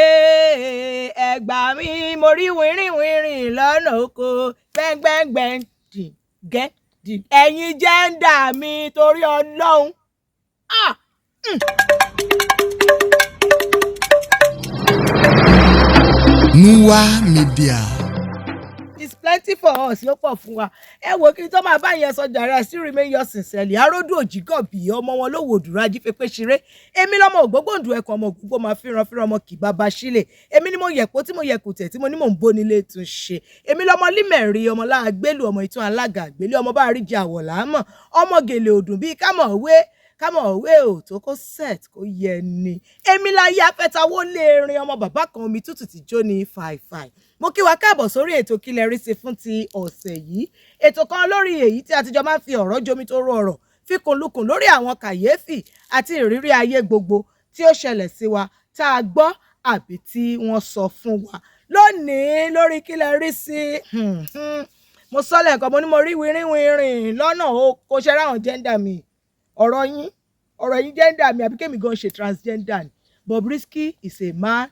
ẹ gbà mí mo rí wìrìwìrì lọ́nà oko gbẹ́ngbẹ́ngbẹ́ng dìgẹ́ ẹ̀yin jẹ́ńdà mi torí Ọlọ́run. Nuwa Media. It's plenty for us, ló pọ̀ fún wa. Ẹ wo kí n tó máa bá yẹn sọ jàre, I still remain yours sincerely. Aródú Òjìgọ̀bì ọmọ wọn lówó òdùrà jífẹ́pẹ́ ṣeré. Èmi lọ́mọ ògbógbòǹdù ẹ̀kọ́ ọmọ ògbógbò máa fíran ọmọ kì bàbá sílẹ̀. Èmi ni mo yẹ̀pọ̀ tí mo yẹ kùtẹ̀ tí mo ní mò ń bó nílé tún ṣe. Èmi lọ́mọ límẹ̀rí ọmọ láàgbélù ọmọ ìtún alága àgbélé ọmọ bá rí jẹ àwọ̀ láàmọ̀ ọmọ gèlè òdùn bíi kámọ̀ òwe ò tó kó set kó yẹ ni. Èmi láyé afẹ́tawó lè rin ọmọ bàbá kan omi tútù tí jó ní fàìfàì. Mo kí wa káàbọ̀ sórí ètò kílẹ̀ rí sí fún ti ọ̀sẹ̀ yìí. Ètò kan lórí èyí tí àtijọ́ máa ń fi ọ̀rọ̀ jomi tó rọ ọ̀rọ̀ fíkunlukùn lórí àwọn kàyéfì àti ìrírí ayé gbogbo tí ó ṣẹlẹ̀ sí wa tá a gbọ́ àbí tí wọ́n sọ fún wa. Lónìí lórí kílẹ̀ rí sí mo sọ lẹ́ẹ̀kan mo ní mo rí wìrìwìrì lọ́nà o kò ṣe ráwọn gender mi ọ̀rọ̀ yín gender mi àbí kémi gan ṣe transgender ni. Bobrisky is a man,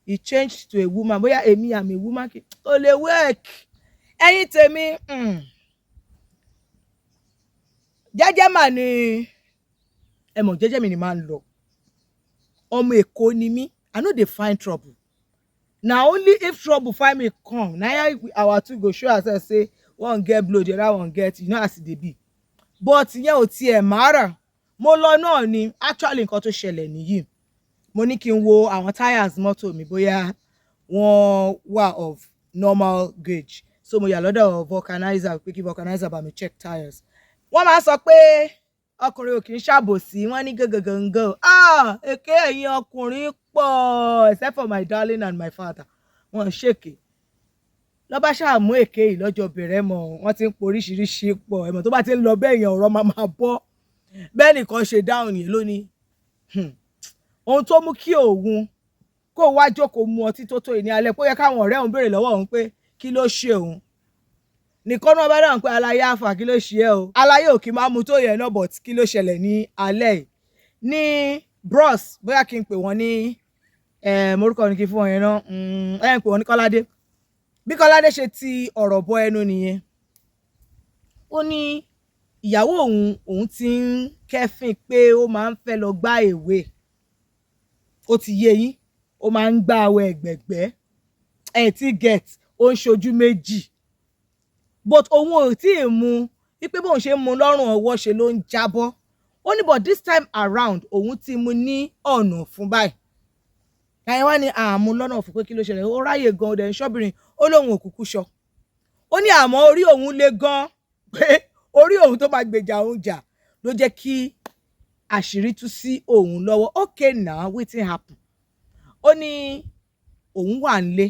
he changed to a woman. Bóyá èmi àmì woman kì ó lè work. Ẹ̀yin tèmi jẹ́jẹ́ mà ni ẹ mọ̀ jẹ́jẹ́ mi ni máa ń lọ. Ọmọ Èkó ni mí, I no dey find trouble. Na only if trouble find me come, na our two go show ourselves say one get blow, the other one get, you know as e dey be. But ìyẹn ò tiẹ̀ mára. Mo lọ náà ni actually nǹkan tó ṣẹlẹ̀ nìyí. Mo ní kí n wo àwọn tires mọ́tò mi bóyá wọ́n wà of normal gauge. So mo yà lọ́dọ̀ vulcanizer pé kí vulcanizer bá mi check tires. Wọ́n máa sọ pé ọkùnrin ò kì í ṣàbòsí, wọ́n ní gàngàngàn. Èké ẹ̀yin ọkùnrin pọ̀ except for my darling and my father. Wọ́n ṣèké. Lọ́ba ṣàmú èké yìí lọ́jọ́ bẹ̀rẹ̀ mọ̀ wọ́n ti ń po oríṣiríṣi pọ̀ ẹ̀mọ̀ tó bá ti ń lọ bẹ́ẹ̀ yẹn ọ̀rọ̀ máa bọ́. Bẹ́ẹ̀ nìkan ṣe dáhùn yẹn lónìí. Ohun tó mú kí òun kó wá jókòó mu ọtí tó tó ìní alẹ́ pé ó yẹ káwọn ọ̀rẹ́ òun béèrè lọ́wọ́ òun pé kí ló ṣe òun. Nìkan náà bá dáhùn pé aláyé àfà kí ló ṣe ẹ́ o. Aláyé ò kí máa mu tó yẹn náà but kí ló ṣẹlẹ̀ ní alẹ́ yìí. Ní bros bóyá kí n pè wọ́n ní morúkọ ní kí fún wọn yẹn náà ẹ̀ ń pè wọ́n ní Kọ́ládé. Bí Kọ́ládé ṣe ti ọ̀rọ̀ bọ ẹnu nìyẹn. Ó ní ìyàwó òun ti ń kẹ́fìn pé ó máa ń fẹ́ lọ gbá èwe. Ó ti yé yín ó máa ń gbá àwọ̀ ẹ̀gbẹ̀gbẹ́ tí get ó ń ṣojú méjì but òun ò tí ì mu wípé bóun ṣe ń mu lọ́rùn ọwọ́ ṣe ló ń jábọ́. Ó ní but this time around òun ti mu ní ọ̀nà fún báyìí. Àyẹ̀ wá ní àmú lọ́nà fún pé kí ló ṣẹlẹ̀ ó ráyè gan ọdẹ ṣọ́bìnrin ó lóun òkùnkùn ṣọ. Ó ní àmọ́ orí òun le gan pé orí òun tó máa gbèjà òun jà ló jẹ́ kí àṣírí tú sí òun lọ́wọ́. Okay now wetin happen. Ó ní òun wà nílé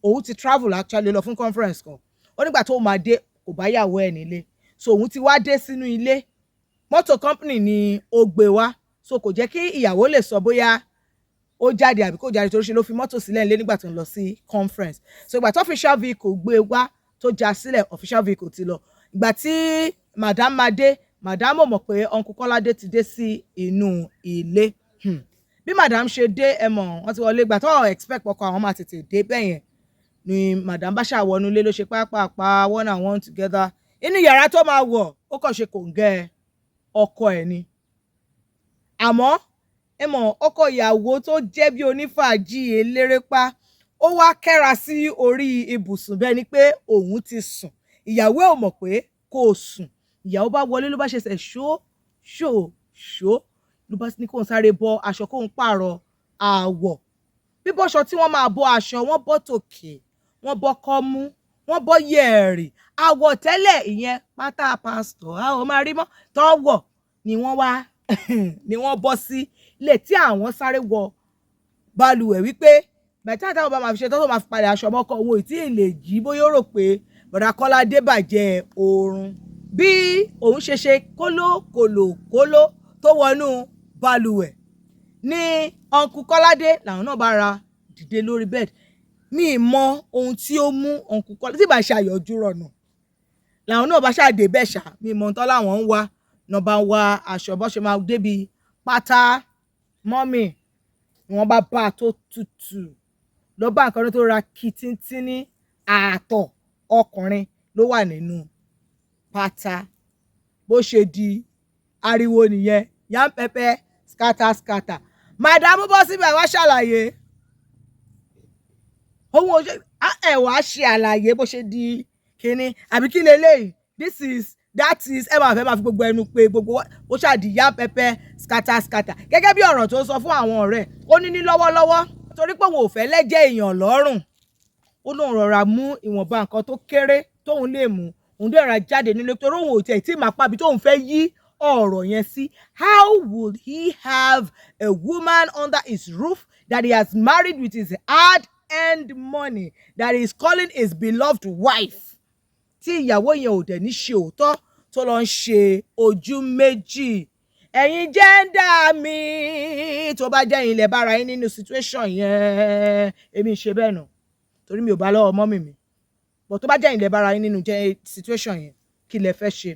òun ti travel actually lọ fún conference kan. Ó nígbà tó máa dé kò bá yàwó ẹ̀ nílé so òun ti wá dé sínú ilé mọ́tò company ni ó gbé wá so kò jẹ́ kí ìyàwó lè sọ bóyá ó jáde àbí kò jáde torí ṣe ló fi mọ́tò sílẹ̀ nílé nígbà tó ń lọ sí conference. So ìgbà tó official vehicle gbé wá tó já sílẹ̀ official vehicle ti lọ. Ìgbà tí madam máa dé madam ò mọ̀ pé uncle Kọ́ládé ti dé sí inú ilé. Bí madam ṣe dé ẹ mọ̀ wọ́n ti wọlé ìgbà tó expect ọkọ àwọn máa tètè dé bẹ́yẹn ni madam bá ṣàwọnú ilé ló ṣe pápápá one and one together. Inú yàrá tó máa wọ̀ ó kàn ṣe kòǹgẹ́ ọkọ ẹ̀ ni. Àmọ́ ẹ mọ̀ ọkọ ìyàwó tó jẹ́ bí onífàájì elérépá ó wá kẹ́ra sí orí ibùsùn bẹ́ẹ̀ ni pé òun ti sùn. Ìyàwó ò mọ̀ pé kò sùn. Ìyàwó bá wọlé ló bá ṣe ṣó ló bá ní kóun sáré bọ́ aṣọ kóun pààrọ̀ àwọ̀. Bíbọ́ṣọ tí wọ́n máa bọ́ aṣọ wọ́n bọ́ tòkè wọ́n bọ́ kọ́mú wọ́n bọ́ yẹ̀rì àwọ̀ tẹ́lẹ̀ ìyẹn pátá pásítọ̀ àwọn máa rí mọ́ tọ́wọ̀ ni wọ́n bọ́ sí ilé tí àwọn sáré wọ balùwẹ̀ wípé bàtà táwọn bá máa fi ṣe tó máa fi padà aṣọ mọ́kọ òun ò tí ì lè jí bóyá ó rò pé bọ̀dà Kọ́ládé bàjẹ́ oorun. Bí òun ṣe kóló tó wọnú balùwẹ̀ ní uncle Kọ́ládé làwọn náà bá ra dìde lórí bed. Mi ì mọ ohun tí ó mú uncle Kọ́ládé tí bá ṣe àyọjú rọ̀nà làwọn náà bá ṣàdé bẹ́ẹ̀ ṣá mi ì mọ ohun tó láwọn ń wá náà bá ń wá aṣọ bó ṣe máa débi pátá mọ́mì wọ́n bá tó tutù lọ bá nǹkan tó ra kìtìntìní ààtọ̀ ọkùnrin ló wà nínú pátá bó ṣe di ariwo nìyẹn yam pẹpẹ scatter màdàmú bọ́ síbẹ̀ wá ṣàlàyé ohun oṣù ẹ wá ṣe àlàyé bó ṣe di kínní àbí kí leléyìí this is that is ẹ máa fi gbogbo ẹnu pé gbogbo ó ṣàdí yam pẹpẹ scatter gẹ́gẹ́ bí ọ̀rọ̀ tó sọ fún àwọn ọ̀rẹ́ ó ní lọ́wọ́lọ́wọ́ torí pé òun ò fẹ́ lẹ́jẹ̀ èèyàn lọ́rùn ó lóun rọra mú ìwọ̀nba nǹkan tó kéré tóun lè mú òun dẹ̀ ra jáde nílé torí òun ò tẹ̀ tí màá pàbí tóun fẹ́ yí ọ̀rọ̀ yẹn sí. How would he have a woman under his roof that he has married with his hard-earned money that he is calling his beloved wife tí ìyàwó yẹn ò dẹ̀ ní ṣe òótọ́ tó lọ ń ṣe ojú méjì. Ẹ̀yin jẹ́ńdà mi tó bá jẹ́ ẹ̀yin lẹ bára yín nínú situation yẹn èmi ṣe bẹ́ẹ̀ nà torí mi ò bá lọ́wọ́ mọ́mì mi but tó bá jẹ́ ẹ̀yin lẹ bára yín nínú situation yẹn kí lẹ fẹ́ ṣe.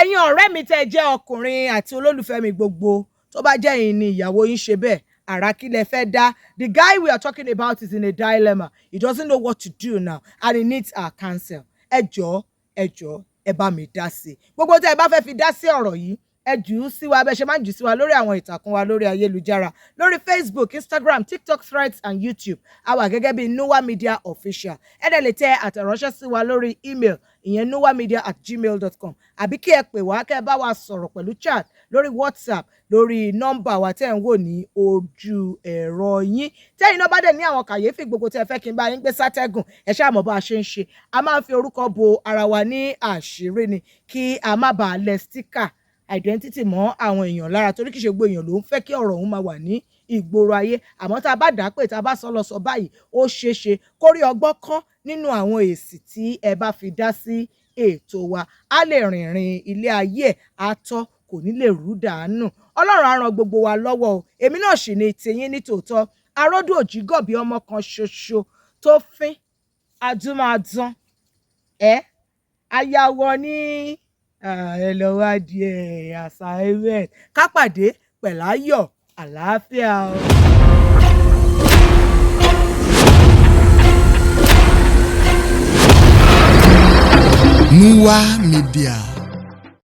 Ẹ̀yin ọ̀rẹ́ mi tẹ́ jẹ́ ọkùnrin àti olólùfẹ́ mi gbogbo tó bá jẹ́ ẹ̀yin ni ìyàwó yín ṣe bẹ́ẹ̀ àrà kí lẹ fẹ́ dá. The guy we are talking about is in a dilemma. He doesn't know what to do now and he needs our counsel. Ẹ jọ̀ọ́ ẹ bá mi dá sí gbogbo tẹ́ ẹ bá fẹ́ fi dá sí ọ̀rọ̀ yìí ẹ jù ú sí wa bẹ́ẹ̀ ṣe máa ń jù sí wa lórí àwọn ìtàkùn wa lórí ayélujára lórí Facebook, Instagram, TikTok, Threads and YouTube a wà gẹ́gẹ́ bí Nowa Media Official. Ẹ dẹ̀ lè tẹ àtẹ̀ránṣẹ́ sí wa lórí email ìyẹn nowamedia@gmail.com àbí kí ẹ pè wá kẹ́ ẹ bá wa sọ̀rọ̀ pẹ̀lú chat lórí WhatsApp lórí nọ́mbà wa tẹ́ ń wò ní ojú ẹ̀rọ yín. Tẹ́yin náà bá dẹ̀ ní àwọn kàyéfì gbogbo tẹ́ fẹ́ kí n bá yín gbé sátẹ́gùn ẹ ṣáà mọ̀ bá a ṣe ń ṣe. A máa ń fi orúkọ bo ara wa ní àṣírí ni kí a má bàa lẹ stíkà identity mọ́ àwọn èèyàn lára torí kìí ṣe gbogbo èèyàn ló ń fẹ́ kí ọ̀rọ̀ òun máa wà ní ìgboro ayé àmọ́ tá a bá dà pé tá a bá sọ lọ sọ báyìí ó ṣeé ṣe kó rí ọgbọ́n kan nínú àwọn èsì tí ẹ bá fi dá sí ètò wa á lè rìnrìn ilé ayé ẹ̀ á tọ́ kò ní lè rú dànù. Ọlọ́run á ran gbogbo wa lọ́wọ́ o èmi náà sì ní tiyín ní tòótọ́ Aródú Òjígọ̀bí ọmọ kan ṣoṣo tó fín adúmáadán ayáwọ ní ẹ lọ wá díẹ̀ assignment ká pàdé pẹ̀láyọ̀ àlàáfíà o. Nowa Media.